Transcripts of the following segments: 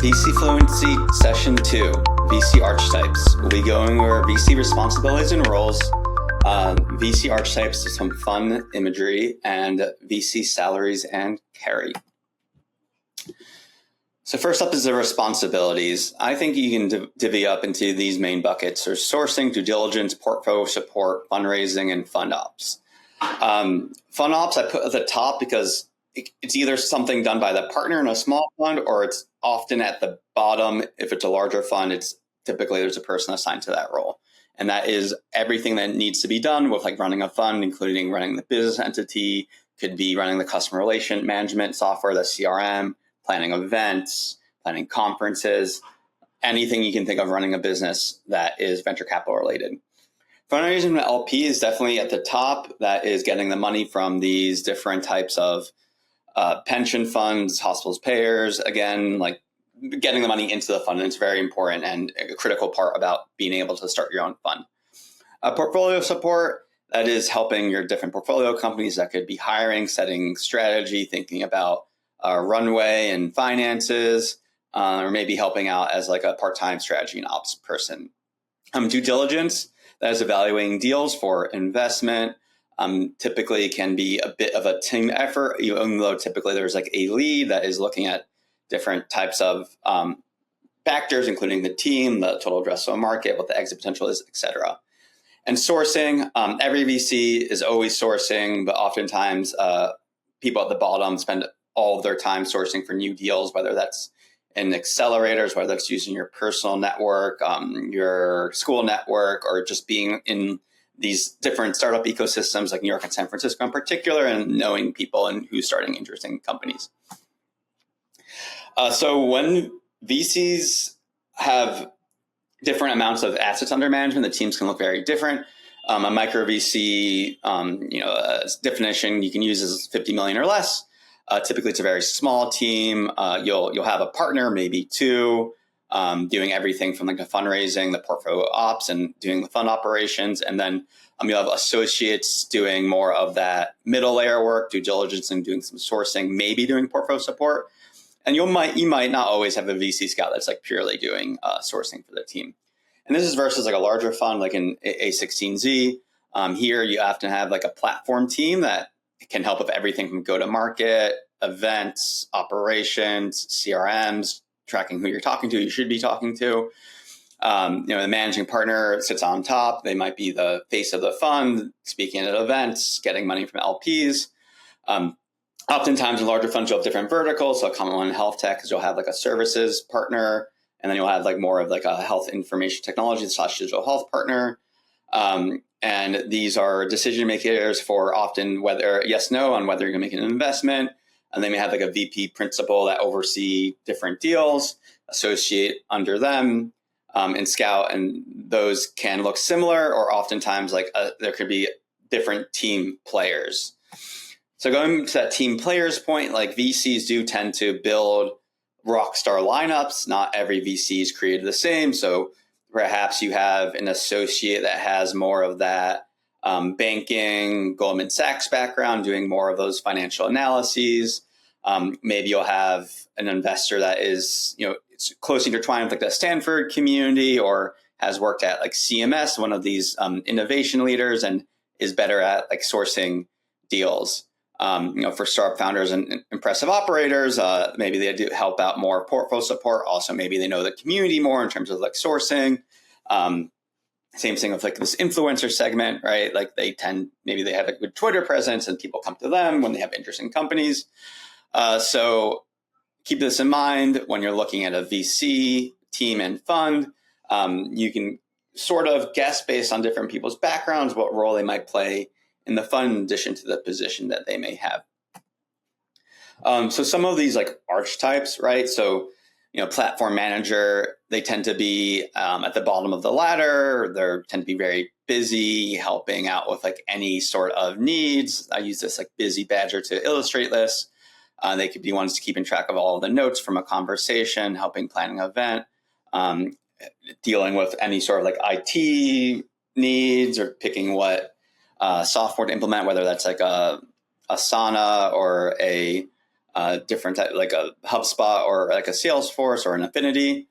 VC Fluency Session 2, VC Archetypes. We'll be going over VC responsibilities and roles, VC Archetypes, some fun imagery, and VC salaries and carry. So first up is the responsibilities. I think you can divvy up into these main buckets. There's sourcing, due diligence, portfolio support, fundraising, and fund ops. Fund ops I put at the top because it's either something done by the partner in a small fund, or it's often at the bottom. If it's a larger fund, it's typically there's a person assigned to that role. And that is everything that needs to be done with like running a fund, including running the business entity, could be running the customer relation management software, the CRM, planning events, planning conferences, anything you can think of running a business that is venture capital related. Fundraising from LP is definitely at the top. That is getting the money from these different types of pension funds, hospitals, payers. Again, like getting the money into the fund. And it's very important and a critical part about being able to start your own fund. Portfolio support, that is helping your different portfolio companies. That could be hiring, setting strategy, thinking about runway and finances, or maybe helping out as like a part-time strategy and ops person. Due diligence, that is evaluating deals for investment. Typically can be a bit of a team effort, even though typically there's like a lead that is looking at different types of factors, including the team, the total addressable market, what the exit potential is, et cetera. And sourcing, every VC is always sourcing, but oftentimes people at the bottom spend all of their time sourcing for new deals, whether that's in accelerators, whether that's using your personal network, your school network, or just being in these different startup ecosystems like New York and San Francisco in particular, and knowing people and who's starting interesting companies. So when VCs have different amounts of assets under management, the teams can look very different. A micro VC, definition you can use is 50 million or less. Typically, it's a very small team. You'll have a partner, maybe two, doing everything from like the fundraising, the portfolio ops, and doing the fund operations. And then you'll have associates doing more of that middle layer work, due diligence, and doing some sourcing, maybe doing portfolio support. And you might not always have a VC scout that's like purely doing sourcing for the team. And this is versus like a larger fund, like in A16Z. Here, you have to have like a platform team that can help with everything from go-to-market, events, operations, CRMs, tracking who you're talking to, you should be talking to. The managing partner sits on top. They might be the face of the fund, speaking at events, getting money from LPs. Oftentimes in larger funds, you'll have different verticals. So a common one in health tech is you'll have like a services partner, and then you'll have like more of like a health information technology / digital health partner. And these are decision makers for often whether yes, no on whether you're going to make an investment. And they may have like a VP principal that oversee different deals, associate under them, and scout. And those can look similar, or oftentimes like there could be different team players. So going to that team players point, like VCs do tend to build rock star lineups. Not every VC is created the same. So perhaps you have an associate that has more of that banking, Goldman Sachs background, doing more of those financial analyses. Maybe you'll have an investor that is, it's closely intertwined with like the Stanford community, or has worked at like CMS, one of these innovation leaders, and is better at like sourcing deals. For startup founders and impressive operators, maybe they do help out more portfolio support. Also, maybe they know the community more in terms of like sourcing. Same thing with like this influencer segment, right? Like maybe they have a good Twitter presence and people come to them when they have interesting companies. So keep this in mind when you're looking at a VC team and fund. You can sort of guess based on different people's backgrounds what role they might play in the fund, in addition to the position that they may have. So some of these like archetypes, right? So, platform manager, they tend to be at the bottom of the ladder. They tend to be very busy, helping out with like any sort of needs. I use this like busy badger to illustrate this. They could be ones keeping track of all of the notes from a conversation, helping plan an event, dealing with any sort of like IT needs, or picking what software to implement, whether that's like a Asana or a different type, like a HubSpot or like a Salesforce or an Affinity.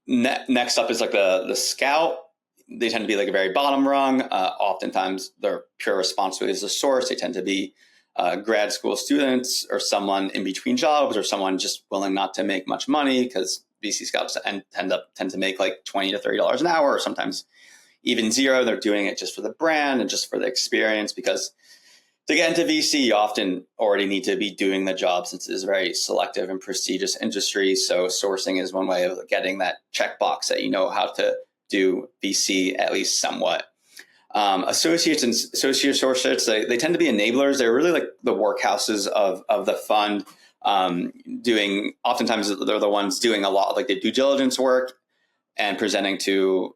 Next up is like the scout. They tend to be like a very bottom rung. Oftentimes their pure responsibility is the source. They tend to be grad school students or someone in between jobs or someone just willing not to make much money, because VC scouts tend to make like $20 to $30 an hour, or sometimes even zero. They're doing it just for the brand and just for the experience, because to get into VC, you often already need to be doing the job, since it is a very selective and prestigious industry. So sourcing is one way of getting that checkbox that you know how to do VC at least somewhat. Associates and associate associates, they tend to be enablers. They're really like the workhouses of the fund. Oftentimes they're the ones doing a lot of like the due diligence work and presenting to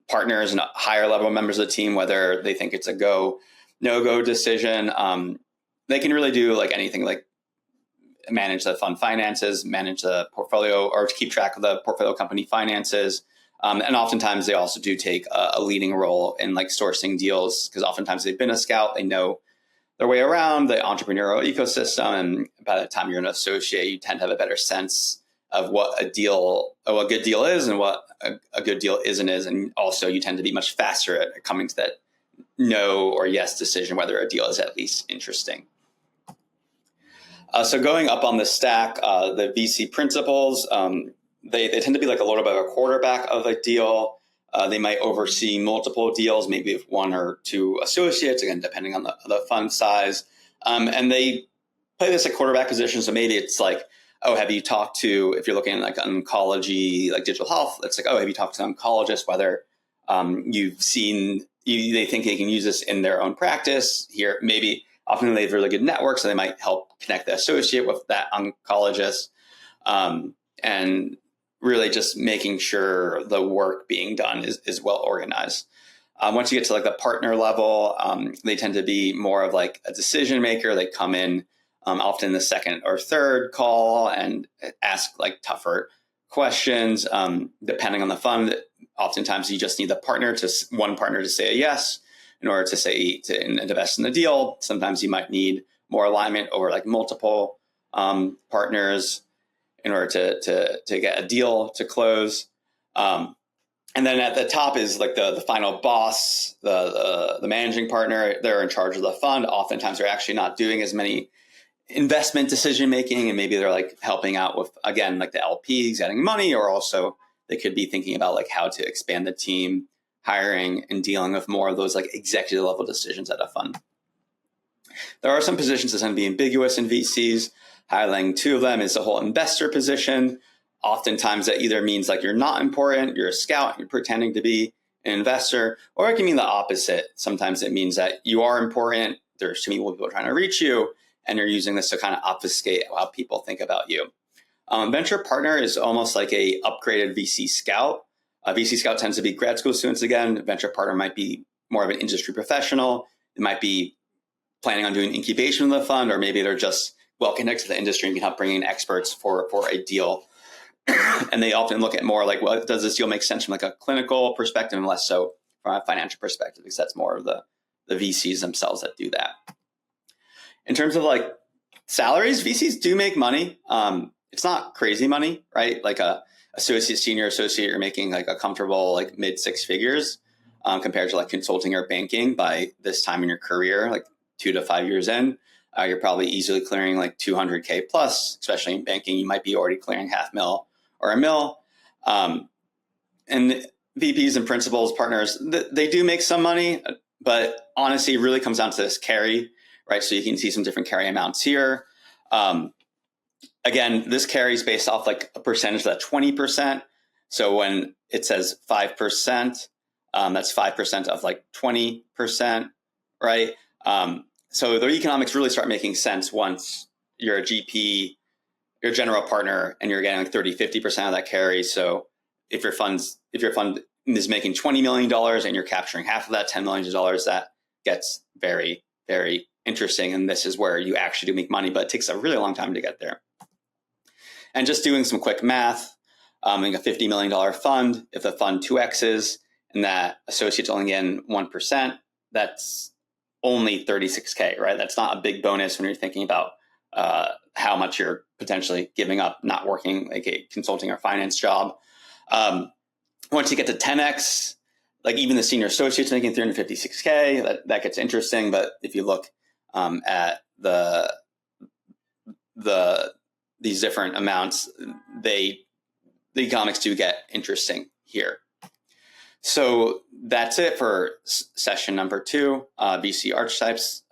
partners and higher level members of the team whether they think it's a go, no-go decision. They can really do like anything, like manage the fund finances, manage the portfolio, or to keep track of the portfolio company finances. And oftentimes they also do take a leading role in like sourcing deals, because oftentimes they've been a scout, they know their way around the entrepreneurial ecosystem. And by the time you're an associate, you tend to have a better sense of what a good deal is and what a good deal isn't. And also you tend to be much faster at coming to that no or yes decision, whether a deal is at least interesting. So going up on the stack, the VC principals, they tend to be like a little bit of a quarterback of a deal. They might oversee multiple deals, maybe with one or two associates, again, depending on the fund size. And they play this like quarterback position. So maybe it's like, oh, have you talked to, if you're looking at like oncology, like digital health, it's like, oh, have you talked to an oncologist, whether you've seen, they think they can use this in their own practice here. Maybe often they have really good networks, so they might help connect the associate with that oncologist. And really just making sure the work being done is well organized. Once you get to like the partner level, they tend to be more of like a decision maker. They come in often the second or third call and ask like tougher questions. Depending on the fund, oftentimes you just need one partner to say a yes in order to invest in the deal. Sometimes you might need more alignment over like multiple partners in order to get a deal to close. And then at the top is like the final boss, the managing partner. They're in charge of the fund. Oftentimes they're actually not doing as many investment decision making, and maybe they're like helping out with, again, like the LPs getting money, or also they could be thinking about like how to expand the team, hiring, and dealing with more of those like executive level decisions at a fund. There are some positions that tend to be ambiguous in VCs. Highlighting two of them is the whole investor position. Oftentimes that either means like you're not important, you're a scout, you're pretending to be an investor, or it can mean the opposite. Sometimes it means that you are important, there's too many people trying to reach you, and you're using this to kind of obfuscate how people think about you. Venture partner is almost like a upgraded VC scout. A VC scout tends to be grad school students again. Venture partner might be more of an industry professional. It might be planning on doing incubation of the fund, or maybe they're just well connected to the industry and can help bring in experts for a deal. And they often look at more like, well, does this deal make sense from like a clinical perspective and less so from a financial perspective, because that's more of the VCs themselves that do that. In terms of like salaries, VCs do make money. It's not crazy money, right? Like a associate, senior associate, you're making like a comfortable like mid six figures compared to like consulting or banking by this time in your career, like 2 to 5 years in. You're probably easily clearing like 200K plus, especially in banking. You might be already clearing $500,000 or $1 million. And VPs and principals, partners, they do make some money, but honestly, it really comes down to this carry, right? So you can see some different carry amounts here. Again, this carry is based off like a percentage of that 20%. So when it says 5%, that's 5% of like 20%, right? So the economics really start making sense once you're a GP, you're a general partner, and you're getting like 30-50% of that carry. So if your fund is making $20 million and you're capturing half of that, $10 million, that gets very, very interesting. And this is where you actually do make money, but it takes a really long time to get there. And just doing some quick math, like a $50 million fund, if the fund 2X's and that associate's only getting 1%, that's only 36K, right? That's not a big bonus when you're thinking about how much you're potentially giving up not working like a consulting or finance job. Once you get to 10X, like even the senior associates making 356K, that gets interesting. But if you look at these different amounts, the economics do get interesting here. So that's it for session number 2, VC Archetypes.